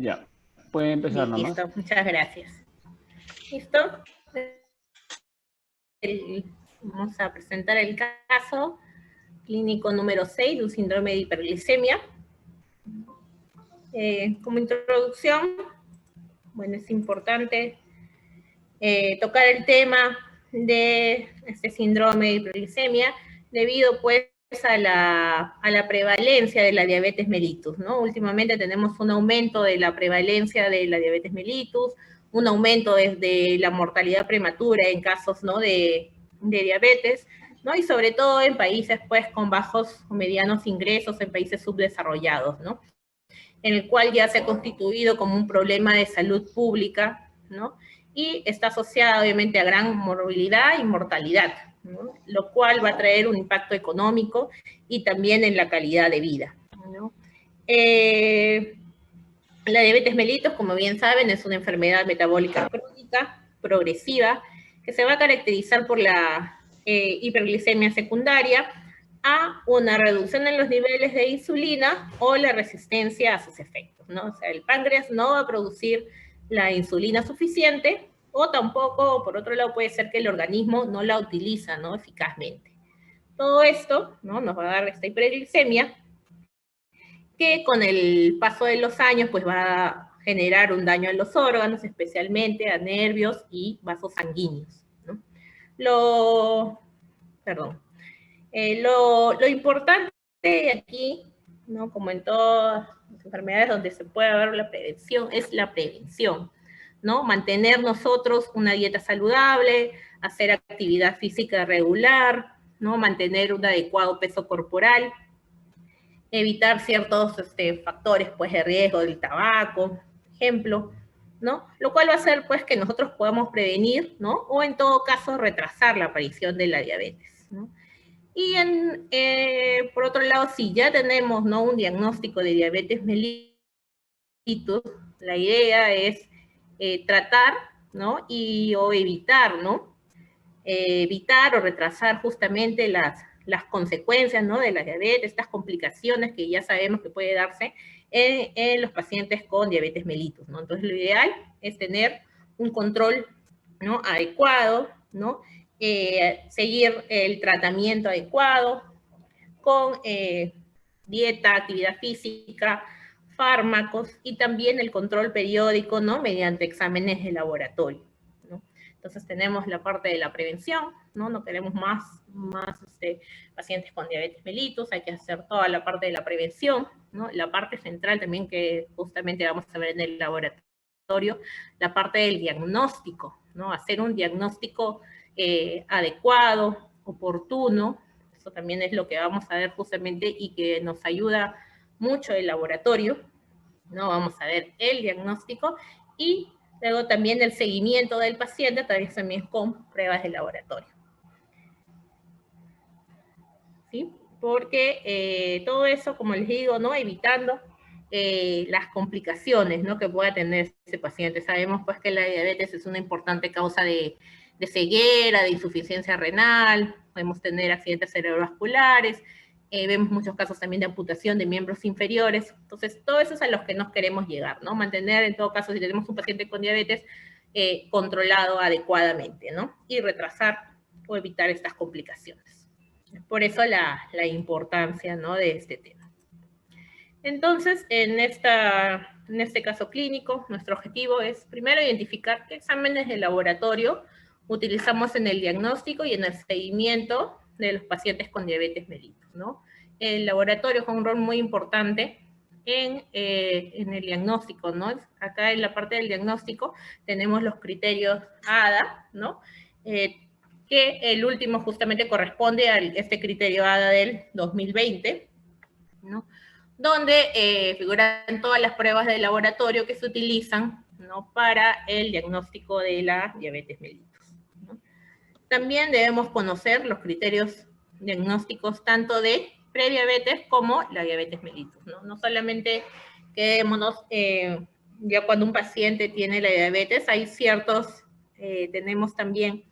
Ya, puede empezar nomás. Listo, muchas gracias. ¿Listo? Vamos a presentar el caso clínico número 6 de un síndrome de hiperglicemia. Como introducción, bueno, es importante tocar el tema de este síndrome de hiperglicemia debido pues a la prevalencia de la diabetes mellitus, ¿no? Últimamente tenemos un aumento de la prevalencia de la diabetes mellitus, un aumento de la mortalidad prematura en casos, ¿no?, de diabetes, ¿no? Y sobre todo en países pues con bajos o medianos ingresos, en países subdesarrollados, ¿no?, en el cual ya se ha constituido como un problema de salud pública, ¿no? Y está asociada obviamente a gran morbilidad y mortalidad, ¿no?, lo cual va a traer un impacto económico y también en la calidad de vida, ¿no? La diabetes mellitus, como bien saben, es una enfermedad metabólica crónica, progresiva, que se va a caracterizar por la hiperglicemia secundaria a una reducción en los niveles de insulina o la resistencia a sus efectos, ¿no? O sea, el páncreas no va a producir la insulina suficiente, o tampoco, por otro lado, puede ser que el organismo no la utiliza, ¿no?, eficazmente. Todo esto, ¿no?, nos va a dar esta hiperglicemia, que con el paso de los años pues va a generar un daño en los órganos, especialmente a nervios y vasos sanguíneos, ¿no? Lo importante aquí, ¿no?, como en todas las enfermedades donde se puede ver la prevención, es la prevención, ¿no? Mantener nosotros una dieta saludable, hacer actividad física regular, ¿no?, mantener un adecuado peso corporal, evitar ciertos factores pues, de riesgo del tabaco, ejemplo, ¿no? Lo cual va a hacer pues, que nosotros podamos prevenir, ¿no?, o en todo caso retrasar la aparición de la diabetes, ¿no? Y por otro lado, si ya tenemos, ¿no?, un diagnóstico de diabetes mellitus, la idea es tratar, ¿no?, o evitar, ¿no?, evitar o retrasar justamente las consecuencias, ¿no?, de la diabetes, estas complicaciones que ya sabemos que puede darse en los pacientes con diabetes mellitus, ¿no? Entonces, lo ideal es tener un control, ¿no?, adecuado, ¿no?, seguir el tratamiento adecuado con dieta, actividad física, fármacos y también el control periódico, ¿no?, mediante exámenes de laboratorio, ¿no? Entonces tenemos la parte de la prevención, ¿no? No queremos más pacientes con diabetes mellitus, hay que hacer toda la parte de la prevención, ¿no? La parte central también que justamente vamos a ver en el laboratorio, la parte del diagnóstico, ¿no? Hacer un diagnóstico adecuado, oportuno. Eso también es lo que vamos a ver justamente y que nos ayuda mucho el laboratorio, ¿no? Vamos a ver el diagnóstico y luego también el seguimiento del paciente, también con pruebas de laboratorio, ¿sí? Porque todo eso, como les digo, ¿no?, evitando las complicaciones, ¿no?, que pueda tener ese paciente. Sabemos pues que la diabetes es una importante causa de ceguera, de insuficiencia renal, podemos tener accidentes cerebrovasculares, vemos muchos casos también de amputación de miembros inferiores. Entonces, todo eso es a los que nos queremos llegar, ¿no? Mantener, en todo caso, si tenemos un paciente con diabetes, controlado adecuadamente, ¿no? Y retrasar o evitar estas complicaciones. Por eso la importancia, ¿no?, de este tema. Entonces, en este caso clínico, nuestro objetivo es primero identificar qué exámenes de laboratorio utilizamos en el diagnóstico y en el seguimiento de los pacientes con diabetes mellitus, ¿no? El laboratorio juega un rol muy importante en el diagnóstico, ¿no? Acá en la parte del diagnóstico tenemos los criterios ADA, ¿no? Que el último justamente corresponde a este criterio ADA del 2020, ¿no?, donde figuran todas las pruebas de laboratorio que se utilizan, ¿no?, para el diagnóstico de la diabetes mellitus, ¿no? También debemos conocer los criterios diagnósticos tanto de prediabetes como la diabetes mellitus, ¿no? No solamente quedémonos ya cuando un paciente tiene la diabetes, hay ciertos, tenemos también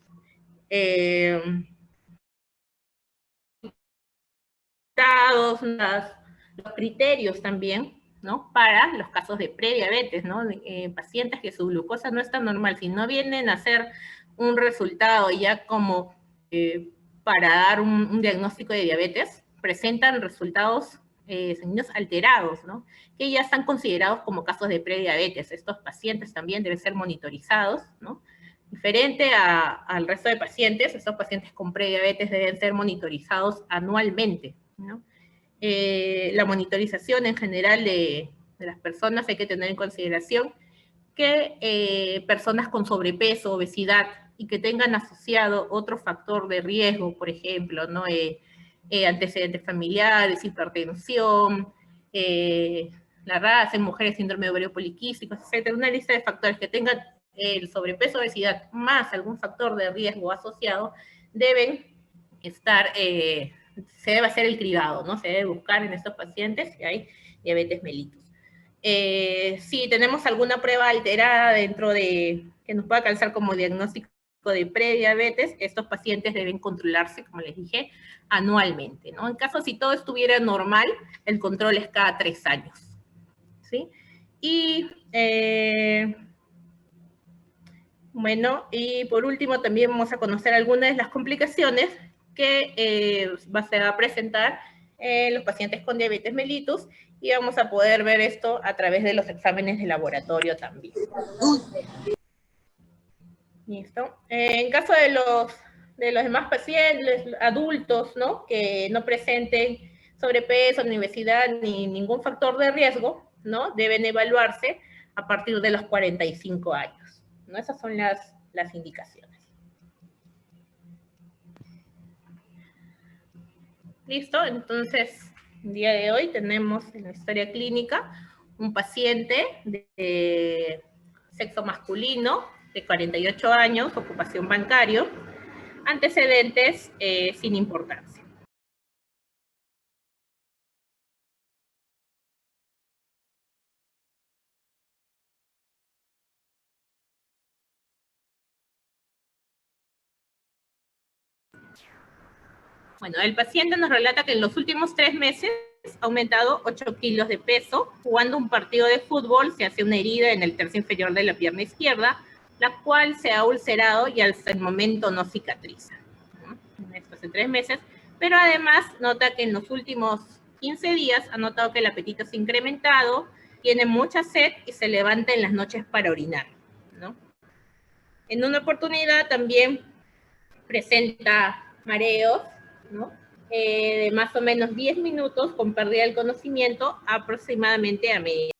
los criterios también, ¿no? Para los casos de prediabetes, ¿no? Pacientes que su glucosa no está normal, si no vienen a hacer un resultado ya como para dar un diagnóstico de diabetes, presentan resultados sanguíneos alterados, ¿no? Que ya están considerados como casos de prediabetes. Estos pacientes también deben ser monitorizados, ¿no? Diferente al resto de pacientes, estos pacientes con prediabetes deben ser monitorizados anualmente, ¿no? La monitorización en general de las personas hay que tener en consideración que personas con sobrepeso, obesidad y que tengan asociado otro factor de riesgo, por ejemplo, ¿no? Antecedentes familiares, hipertensión, la raza en mujeres, síndrome de ovario poliquístico, etcétera, una lista de factores que tengan el sobrepeso, obesidad, más algún factor de riesgo asociado, deben estar, se debe hacer el cribado, ¿no? Se debe buscar en estos pacientes si hay diabetes mellitus. Si tenemos alguna prueba alterada dentro de, que nos pueda calzar como diagnóstico de prediabetes, estos pacientes deben controlarse, como les dije, anualmente, ¿no? En caso si todo estuviera normal, el control es cada 3 años, ¿sí? Y, bueno, y por último también vamos a conocer algunas de las complicaciones que se va a presentar en los pacientes con diabetes mellitus, y vamos a poder ver esto a través de los exámenes de laboratorio también. ¿Listo? En caso de los demás pacientes, adultos, ¿no? Que no presenten sobrepeso, ni obesidad, ni ningún factor de riesgo, ¿no? Deben evaluarse a partir de los 45 años, ¿no? Esas son las indicaciones. ¿Listo? Entonces, el día de hoy tenemos en la historia clínica un paciente de sexo masculino, de 48 años, ocupación bancario, antecedentes sin importancia. Bueno, el paciente nos relata que en los últimos 3 meses ha aumentado 8 kilos de peso. Jugando un partido de fútbol se hace una herida en el tercio inferior de la pierna izquierda, la cual se ha ulcerado y hasta el momento no cicatriza, ¿no? Esto hace 3 meses, pero además nota que en los últimos 15 días ha notado que el apetito se ha incrementado, tiene mucha sed y se levanta en las noches para orinar, ¿no? En una oportunidad también presenta mareos, ¿no? De más o menos 10 minutos con pérdida del conocimiento aproximadamente a media.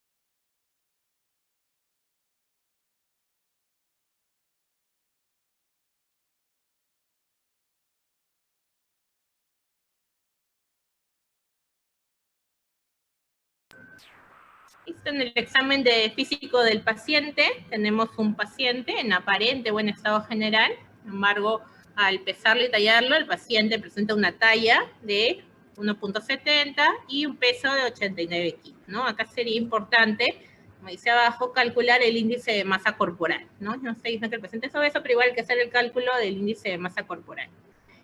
En el examen de físico del paciente tenemos un paciente en aparente buen estado general. Sin embargo, al pesarlo y tallarlo, el paciente presenta una talla de 1.70 y un peso de 89 kilos, ¿no? Acá sería importante, como dice abajo, calcular el índice de masa corporal, ¿no? No estoy diciendo que el paciente es obeso, pero igual hay que hacer el cálculo del índice de masa corporal.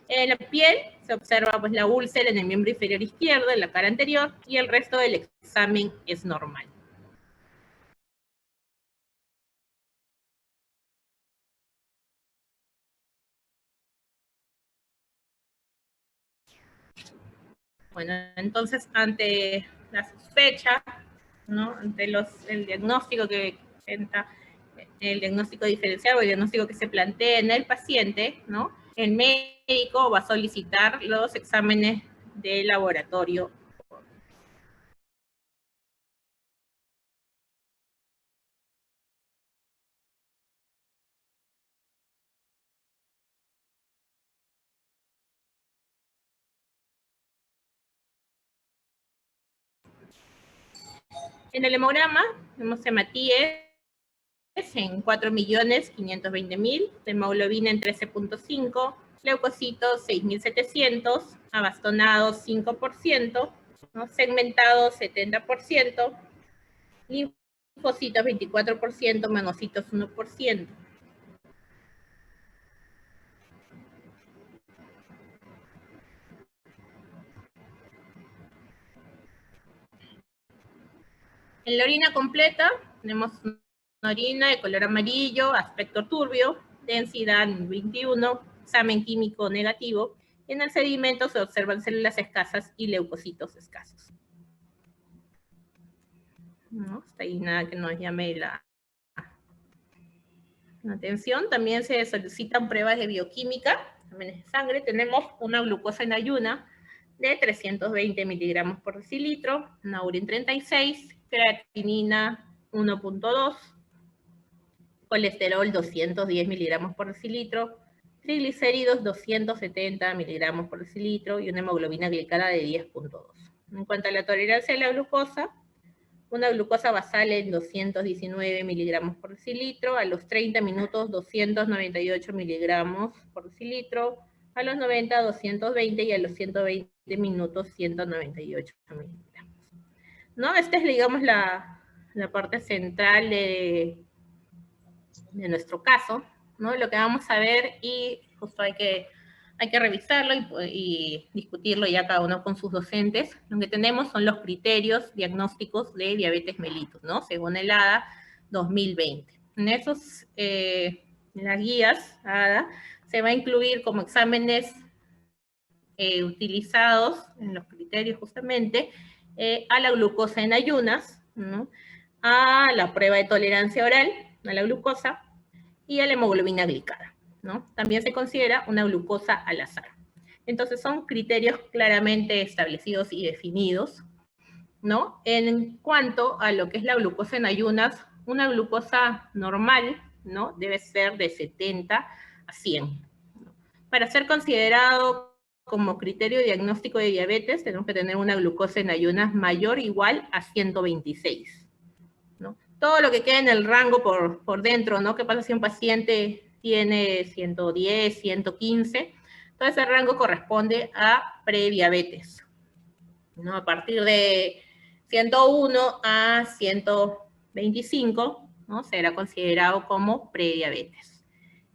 En la piel se observa pues, la úlcera en el miembro inferior izquierdo, en la cara anterior, y el resto del examen es normal. Bueno, entonces ante la sospecha, ¿no? Ante el diagnóstico que presenta, el diagnóstico diferencial o el diagnóstico que se plantea en el paciente, ¿no? El médico va a solicitar los exámenes de laboratorio. En el hemograma vemos hematíes en 4.520.000, hemoglobina en 13.5, leucocitos 6.700, abastonados 5%, ¿no? Segmentados 70%, linfocitos 24%, monocitos 1%. En la orina completa tenemos una orina de color amarillo, aspecto turbio, densidad 21, examen químico negativo, y en el sedimento se observan células escasas y leucocitos escasos. No, hasta ahí nada que nos llame la atención. También se solicitan pruebas de bioquímica, también es de sangre. Tenemos una glucosa en ayuna de 320 miligramos por decilitro, naurin 36, creatinina 1.2, colesterol 210 miligramos por decilitro, triglicéridos 270 miligramos por decilitro y una hemoglobina glicada de 10.2. En cuanto a la tolerancia a la glucosa, una glucosa basal en 219 miligramos por decilitro, a los 30 minutos 298 miligramos por decilitro, a los 90 220 y a los 120 minutos 198 miligramos. ¿No? Esta es, digamos, la parte central de nuestro caso, ¿no? Lo que vamos a ver, y justo hay que revisarlo y discutirlo ya cada uno con sus docentes. Lo que tenemos son los criterios diagnósticos de diabetes mellitus, ¿no? Según el ADA 2020. En esos, en las guías ADA, se va a incluir como exámenes utilizados en los criterios justamente a la glucosa en ayunas, ¿no? A la prueba de tolerancia oral a la glucosa y a la hemoglobina glicada, ¿no? También se considera una glucosa al azar. Entonces son criterios claramente establecidos y definidos, ¿no? En cuanto a lo que es la glucosa en ayunas, una glucosa normal, ¿no? Debe ser de 70 a 100. ¿No? Para ser considerado como criterio diagnóstico de diabetes, tenemos que tener una glucosa en ayunas mayor o igual a 126. ¿No? Todo lo que queda en el rango por dentro, ¿no? ¿Qué pasa si un paciente tiene 110, 115? Todo ese rango corresponde a prediabetes, ¿no? A partir de 101 a 125, ¿no? Será considerado como prediabetes.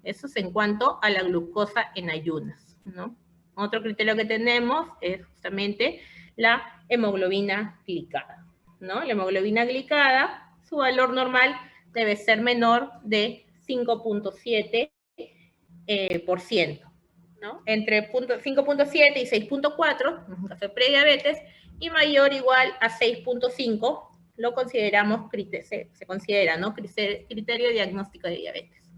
Eso es en cuanto a la glucosa en ayunas, ¿no? Otro criterio que tenemos es justamente la hemoglobina glicada, ¿no? La hemoglobina glicada, su valor normal debe ser menor de 5.7%, ¿no? Entre 5.7 y 6.4, en caso de prediabetes, y mayor o igual a 6.5, lo consideramos, se considera, ¿no? Criterio diagnóstico de diabetes.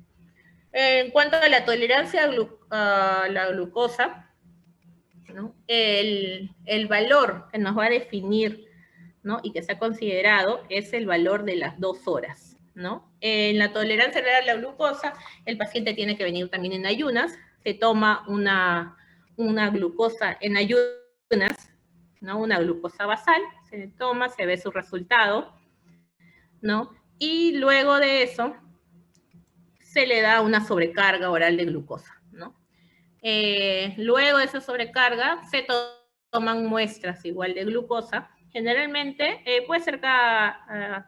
En cuanto a la tolerancia a la glucosa, ¿no? El valor que nos va a definir, ¿no? Y que se ha considerado es el valor de las 2 horas, ¿no? En la tolerancia a la glucosa, el paciente tiene que venir también en ayunas, se toma una glucosa en ayunas, ¿no? Una glucosa basal, se toma, se ve su resultado, ¿no? Y luego de eso, se le da una sobrecarga oral de glucosa, ¿no? Luego de esa sobrecarga, se toman muestras igual de glucosa, generalmente puede ser cada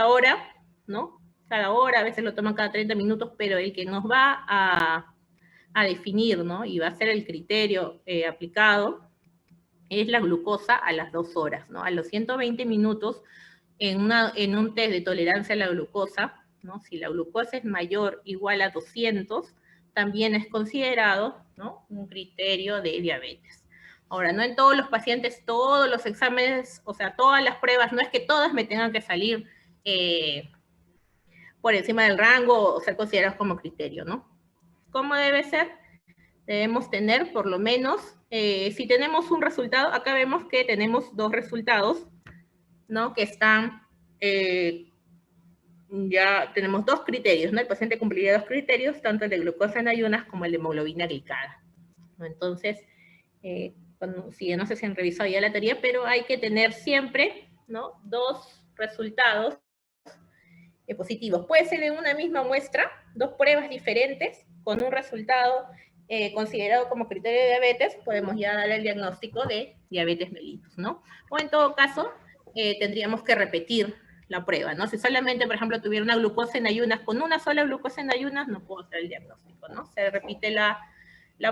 hora, ¿no? Cada hora, a veces lo toman cada 30 minutos, pero el que nos va a definir, ¿no? Y va a ser el criterio aplicado, es la glucosa a las 2 horas, ¿no? A los 120 minutos, en un test de tolerancia a la glucosa, ¿no? Si la glucosa es mayor o igual a 200, también es considerado, ¿no? Un criterio de diabetes. Ahora, no en todos los pacientes, todos los exámenes, o sea, todas las pruebas, no es que todas me tengan que salir por encima del rango o ser considerados como criterio, ¿no? ¿Cómo debe ser? Debemos tener por lo menos, si tenemos un resultado, acá vemos que tenemos 2 resultados, ¿no? Que están, ya tenemos 2 criterios, ¿no? El paciente cumpliría 2 criterios, tanto el de glucosa en ayunas como el de hemoglobina glicada, ¿no? Entonces, si no sé si han revisado ya la teoría, pero hay que tener siempre, ¿no? 2 resultados positivos. Puede ser en una misma muestra, 2 pruebas diferentes, con un resultado considerado como criterio de diabetes, podemos ya dar el diagnóstico de diabetes mellitus, ¿no? O en todo caso, tendríamos que repetir la prueba, ¿no? Si solamente, por ejemplo, tuviera una glucosa en ayunas, con una sola glucosa en ayunas, no puedo hacer el diagnóstico, ¿no? Se repite la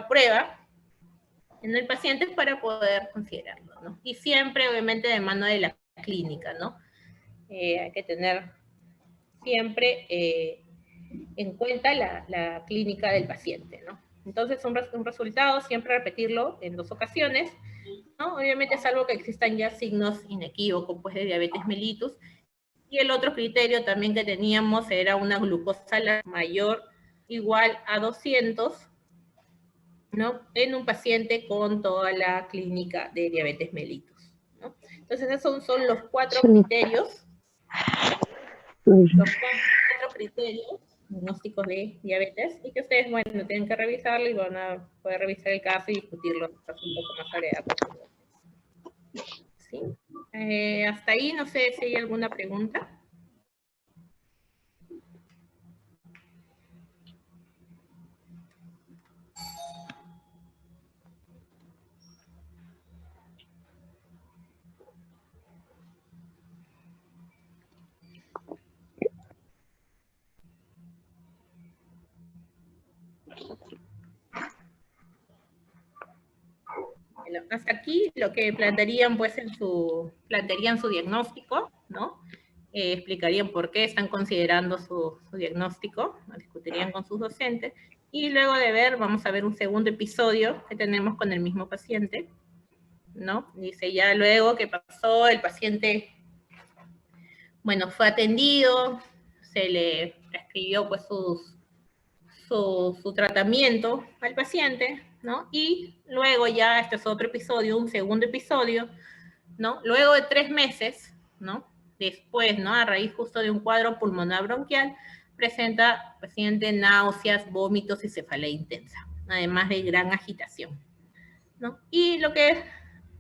prueba en el paciente para poder considerarlo, ¿no? Y siempre, obviamente, de mano de la clínica, ¿no? Hay que tener siempre en cuenta la clínica del paciente, ¿no? Entonces, un resultado, siempre repetirlo en 2 ocasiones, ¿no? Obviamente, salvo que existan ya signos inequívocos, pues, de diabetes mellitus. Y el otro criterio también que teníamos era una glucosa mayor igual a 200, ¿no? En un paciente con toda la clínica de diabetes mellitus, ¿no? Entonces, esos son los 4 criterios, los 4 criterios diagnósticos de diabetes, y que ustedes, bueno, tienen que revisarlo y van a poder revisar el caso y discutirlo un poco más a posterior. ¿Sí? Hasta ahí, no sé si hay alguna pregunta. Bueno, hasta aquí lo que plantearían, pues, plantearían su diagnóstico, ¿no? Explicarían por qué están considerando su diagnóstico, ¿no? Discutirían con sus docentes, y luego de ver, vamos a ver un segundo episodio que tenemos con el mismo paciente, ¿no? Dice, ya luego que pasó, el paciente, bueno, fue atendido, se le prescribió, pues, su tratamiento al paciente, ¿no? Y luego ya, este es otro episodio, un segundo episodio, ¿no? Luego de 3 meses, ¿no? Después, ¿no? A raíz justo de un cuadro pulmonar bronquial, presenta paciente náuseas, vómitos y cefalea intensa, además de gran agitación, ¿no? Y lo que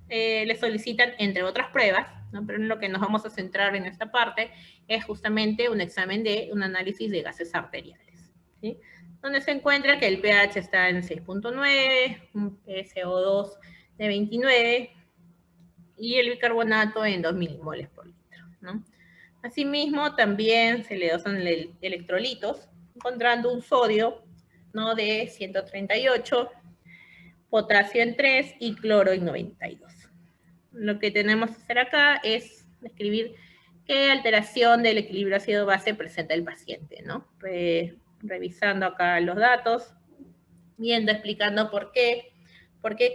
le solicitan, entre otras pruebas, ¿no? Pero en lo que nos vamos a centrar en esta parte, es justamente un examen de un análisis de gases arteriales, ¿sí? Donde se encuentra que el pH está en 6.9, un PSO2 de 29, y el bicarbonato en 2 milimoles por litro, ¿no? Asimismo, también se le dosan electrolitos, encontrando un sodio, ¿no? De 138, potasio en 3 y cloro en 92. Lo que tenemos que hacer acá es describir qué alteración del equilibrio ácido-base presenta el paciente, ¿no? Revisando acá los datos, viendo, explicando por qué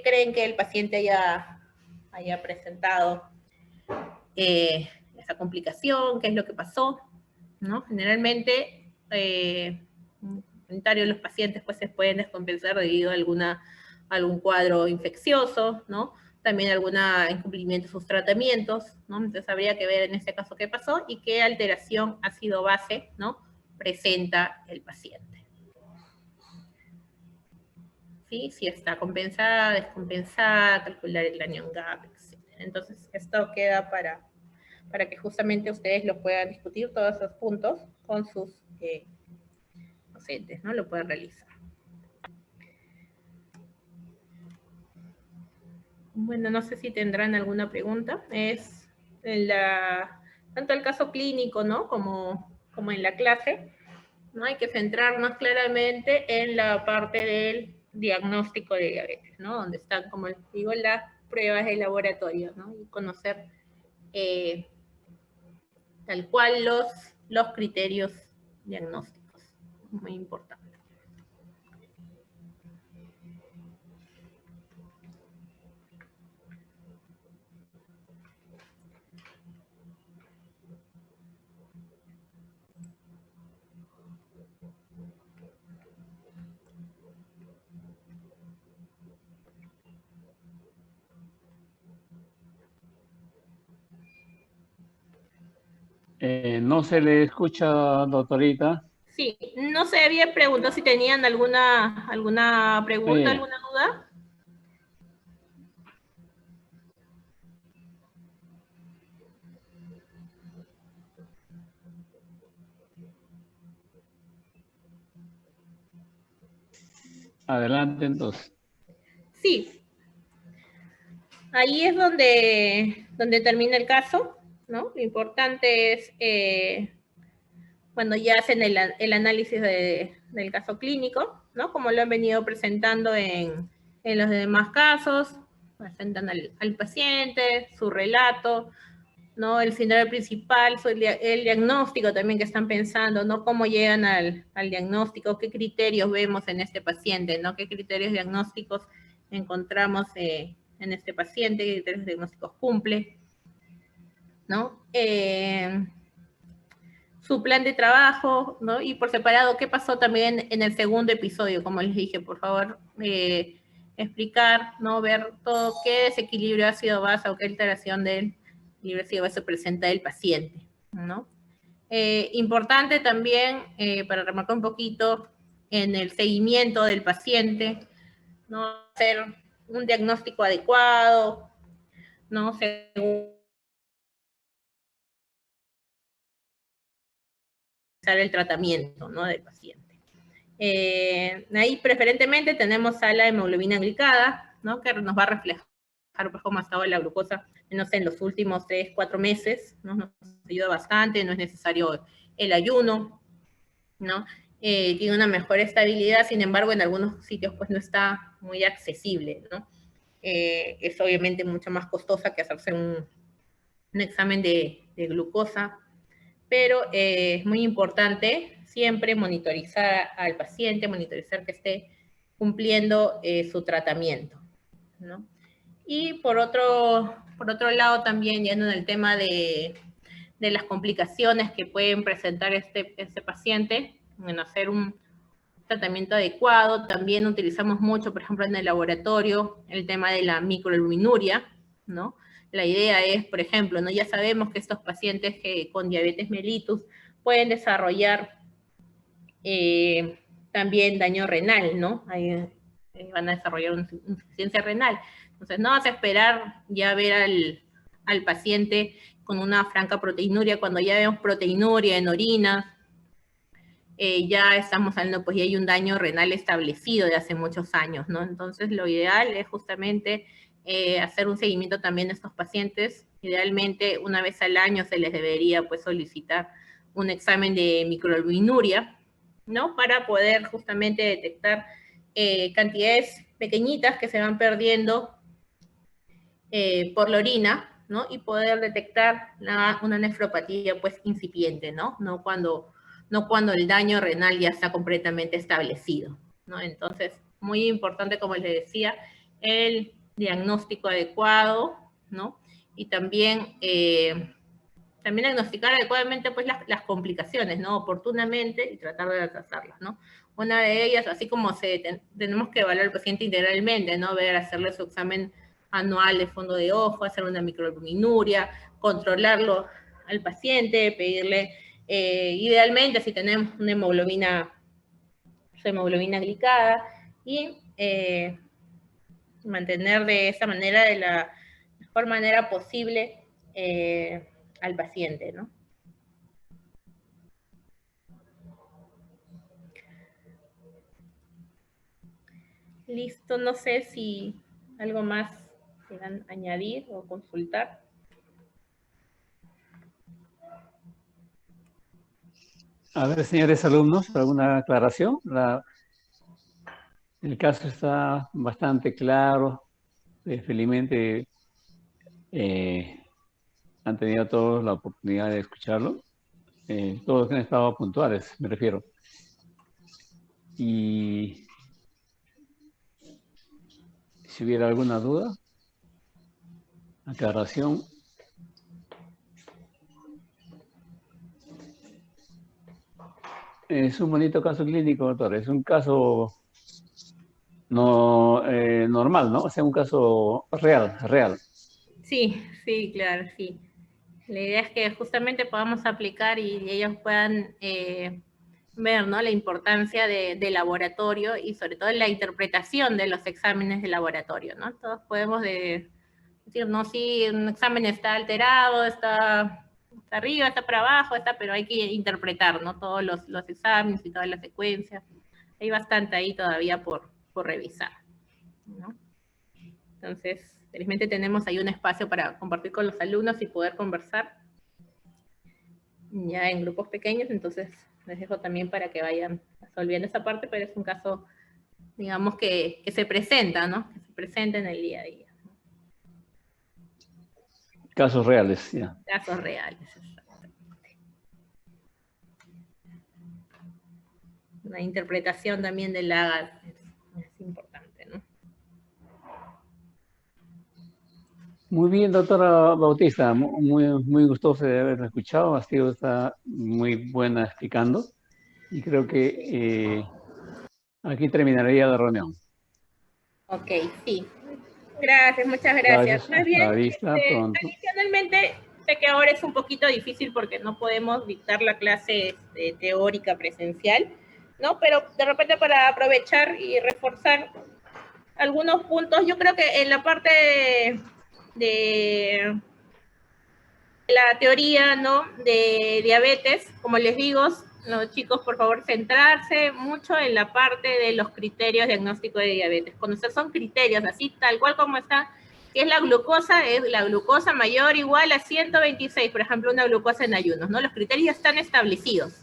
creen que el paciente haya presentado esa complicación, qué es lo que pasó, ¿no? Generalmente, comentarios de los pacientes, pues, se pueden descompensar debido a algún cuadro infeccioso, ¿no? También algún incumplimiento de sus tratamientos, ¿no? Entonces habría que ver en este caso qué pasó y qué alteración ácido-base, ¿no? Presenta el paciente. ¿Sí? Si está compensada, descompensada, calcular el anion gap, etc. Entonces, esto queda para que justamente ustedes lo puedan discutir, todos esos puntos, con sus docentes, ¿no? Lo pueden realizar. Bueno, no sé si tendrán alguna pregunta. Es tanto el caso clínico, ¿no? Como en la clase, ¿no? Hay que centrarnos claramente en la parte del diagnóstico de diabetes, ¿no? Donde están, como les digo, las pruebas de laboratorio, ¿no? Y conocer tal cual los criterios diagnósticos. Muy importante. No se le escucha, doctorita. Sí, no sé, había preguntado si tenían alguna pregunta, alguna duda. Adelante, entonces. Sí. Ahí es donde termina el caso, ¿no? Lo importante es cuando ya hacen el análisis del caso clínico, ¿no? Como lo han venido presentando en los demás casos, presentan al paciente, su relato, ¿no? El síndrome principal, el diagnóstico también que están pensando, ¿no? Cómo llegan al diagnóstico, qué criterios vemos en este paciente, ¿no? Qué criterios diagnósticos encontramos en este paciente, qué criterios diagnósticos cumple, ¿no? Su plan de trabajo, ¿no? Y por separado, ¿qué pasó también en el segundo episodio? Como les dije, por favor, explicar, ¿no? Ver todo qué desequilibrio ácido basa o qué alteración del equilibrio ácido basa presenta el paciente, ¿no? Importante también, para remarcar un poquito, en el seguimiento del paciente, ¿no? Hacer un diagnóstico adecuado, ¿no? Según el tratamiento, ¿no? Del paciente. Ahí preferentemente tenemos a la hemoglobina glicada, ¿no? Que nos va a reflejar pues, cómo ha estado la glucosa, no sé, en los últimos 3, 4 meses, ¿no? Nos ayuda bastante, no es necesario el ayuno, ¿no? Tiene una mejor estabilidad, sin embargo, en algunos sitios pues no está muy accesible, ¿no? Es obviamente mucho más costosa que hacerse un examen de glucosa, pero es muy importante siempre monitorizar al paciente, monitorizar que esté cumpliendo su tratamiento, ¿no? Y por otro lado también, yendo en el tema de las complicaciones que pueden presentar este paciente, en hacer un tratamiento adecuado, también utilizamos mucho, por ejemplo, en el laboratorio, el tema de la microalbuminuria, ¿no? La idea es, por ejemplo, ¿no? Ya sabemos que estos pacientes con diabetes mellitus pueden desarrollar también daño renal, ¿no? Ahí, van a desarrollar una insuficiencia renal. Entonces, no vas a esperar ya ver al paciente con una franca proteinuria, cuando ya vemos proteinuria en orina, ya estamos hablando, pues ya hay un daño renal establecido de hace muchos años, ¿no? Entonces, lo ideal es justamente hacer un seguimiento también de estos pacientes. Idealmente, una vez al año se les debería, pues, solicitar un examen de microalbuminuria, ¿no? Para poder justamente detectar cantidades pequeñitas que se van perdiendo por la orina, ¿no? Y poder detectar una nefropatía, pues, incipiente, ¿no? No cuando el daño renal ya está completamente establecido, ¿no? Entonces, muy importante, como les decía, el diagnóstico adecuado, ¿no? Y también diagnosticar adecuadamente pues las complicaciones, ¿no? Oportunamente y tratar de atrasarlas, ¿no? Una de ellas, así como tenemos que evaluar al paciente integralmente, ¿no? Hacerle su examen anual de fondo de ojo, hacer una microalbuminuria, controlarlo al paciente, pedirle, idealmente si tenemos una hemoglobina glicada, y mantener de esa manera, de la mejor manera posible, al paciente, ¿no? Listo, no sé si algo más quieran añadir o consultar. A ver, señores alumnos, ¿alguna aclaración? El caso está bastante claro. Felizmente han tenido todos la oportunidad de escucharlo. Todos han estado puntuales, me refiero. Y si hubiera alguna duda, aclaración. Es un bonito caso clínico, doctor. Es un caso normal, ¿no? O sea, un caso real. Sí, sí, claro, sí. La idea es que justamente podamos aplicar y ellos puedan ver, ¿no? La importancia de laboratorio y sobre todo la interpretación de los exámenes de laboratorio, ¿no? Todos podemos decir, no, sí, un examen está alterado, está arriba, está para abajo, pero hay que interpretar, ¿no? Todos los exámenes y toda la secuencia. Hay bastante ahí todavía por revisar, ¿no? Entonces, felizmente tenemos ahí un espacio para compartir con los alumnos y poder conversar ya en grupos pequeños, entonces les dejo también para que vayan resolviendo esa parte, pero es un caso, digamos, que se presenta, ¿no? Que se presenta en el día a día. Casos reales, ya. Casos reales, exactamente. La interpretación también del AGAD es importante, ¿no? Muy bien, doctora Bautista, muy gustoso de haberla escuchado. Ha sido está muy buena explicando y creo que aquí terminaría la reunión. Ok, sí. Gracias, muchas gracias. Gracias, Más hasta bien, la vista, pronto. adicionalmente, sé que ahora es un poquito difícil porque no podemos dictar la clase teórica presencial, ¿no? Pero de repente para aprovechar y reforzar algunos puntos, yo creo que en la parte de la teoría, ¿no? De diabetes, como les digo, los chicos, por favor, centrarse mucho en la parte de los criterios diagnósticos de diabetes. Cuando son criterios, así tal cual como está, que es la glucosa mayor o igual a 126, por ejemplo, una glucosa en ayunos, ¿no? Los criterios ya están establecidos,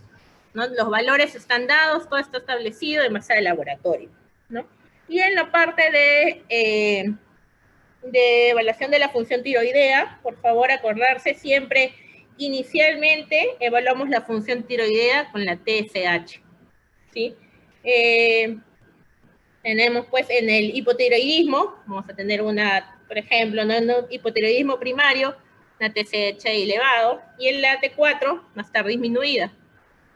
¿no? Los valores están dados, todo está establecido en base al laboratorio, ¿no? Y en la parte de evaluación de la función tiroidea, por favor acordarse siempre, inicialmente evaluamos la función tiroidea con la TSH, ¿sí? Tenemos pues en el hipotiroidismo, vamos a tener por ejemplo, ¿no? En hipotiroidismo primario, una TSH elevado, y en la T4 va a estar disminuida,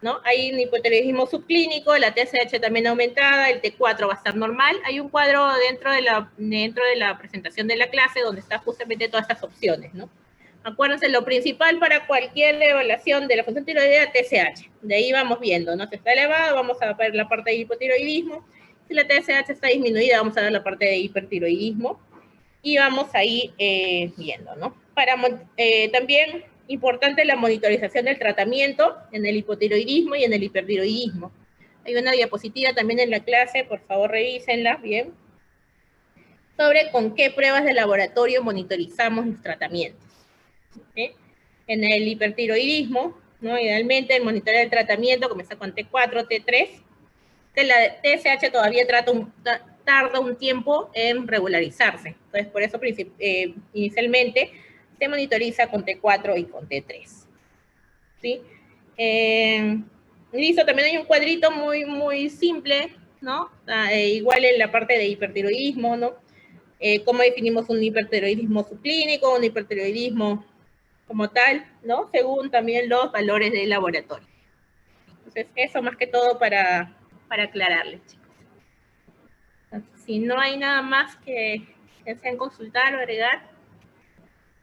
¿no? Hay un hipotiroidismo subclínico, la TSH también aumentada, el T4 va a estar normal. Hay un cuadro dentro de la presentación de la clase donde está justamente todas estas opciones, ¿no? Acuérdense, lo principal para cualquier evaluación de la función tiroidea, TSH. De ahí vamos viendo, ¿no? Si está elevado, vamos a ver la parte de hipotiroidismo. Si la TSH está disminuida, vamos a ver la parte de hipertiroidismo. Y vamos ahí viendo, ¿no? También importante la monitorización del tratamiento en el hipotiroidismo y en el hipertiroidismo. Hay una diapositiva también en la clase, por favor revísenla bien, sobre con qué pruebas de laboratorio monitorizamos los tratamientos. ¿Sí? En el hipertiroidismo, ¿no? Idealmente el monitoreo del tratamiento comienza con T4, T3, que la TSH todavía tarda un tiempo en regularizarse. Entonces, por eso inicialmente se monitoriza con T4 y con T3. ¿Sí? Listo, también hay un cuadrito muy simple, ¿no? Igual en la parte de hipertiroidismo, ¿no? Cómo definimos un hipertiroidismo subclínico, un hipertiroidismo como tal, ¿no? Según también los valores del laboratorio. Entonces, eso más que todo para aclararles, chicos. Entonces, si no hay nada más que deseen consultar o agregar,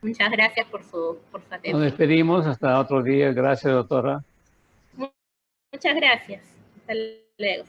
muchas gracias por su Nos atención. despedimos hasta otro día. Gracias, doctora. Muchas gracias. Hasta luego.